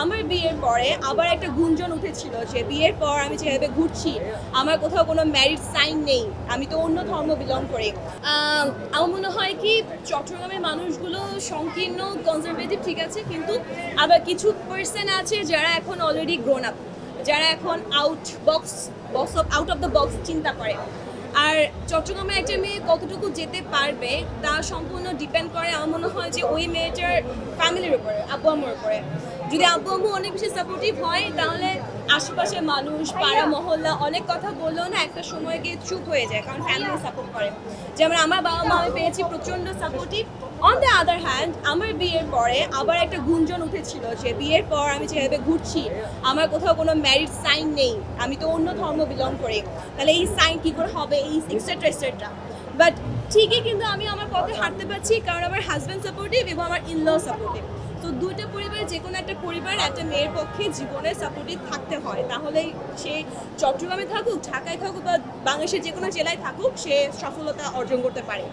আমার বিয়ের পরে আবার একটা গুঞ্জন উঠেছিল যে বিয়ের পর আমি যেভাবে ঘুরছি আমার কোথাও কোনো ম্যারিড সাইন নেই, আমি তো অন্য ধর্ম বিলং করি। আমার মনে হয় কি চট্টগ্রামের মানুষগুলো সংকীর্ণ কনজারভেটিভ ঠিক আছে, কিন্তু আবার কিছু পার্সন আছে যারা এখন অলরেডি গ্রোন আপ, যারা এখন আউট অফ দ্য বক্স চিন্তা করে। আর চট্টগ্রামে একটা মেয়ে কতটুকু যেতে পারবে তা সম্পূর্ণ ডিপেন্ড করে আমার মনে হয় যে ওই মেয়েটার ফ্যামিলির উপরে, আব্বু আম্মুর উপরে। যদি আব্বু আম্মু অনেক বেশি সাপোর্টিভ হয় তাহলে আশেপাশের মানুষ, পাড়া মহল্লা অনেক কথা বললেও না একটা সময় গিয়ে চুপ হয়ে যায়, কারণ ফ্যামিলি সাপোর্ট করে। যেমন আমার বাবা মা আমি পেয়েছি প্রচণ্ড supportive. On the other hand আমার বিয়ের পরে আবার একটা গুঞ্জন উঠেছিল যে বিয়ের পর আমি যেভাবে ঘুরছি আমার কোথাও কোনো ম্যারিড সাইন নেই, আমি তো অন্য ধর্ম বিলং করি, তাহলে এই সাইন কী করে হবে, এই এক্সেট্রা এক্সেট্রা। বাট ঠিকই কিন্তু আমি আমার পথে হাঁটতে পারছি কারণ আমার হাজব্যান্ড সাপোর্টিভ এবং আমার ইনল সাপোর্টিভ। তো দুইটা পরিবার, যে কোনো একটা পরিবার একটা মেয়ের পক্ষে জীবনে সাপোর্টিভ থাকতে হয়, তাহলেই সে চট্টগ্রামে থাকুক, ঢাকায় থাকুক বা বাংলাদেশের যে কোনো জেলায় থাকুক, সে সফলতা অর্জন করতে পারে।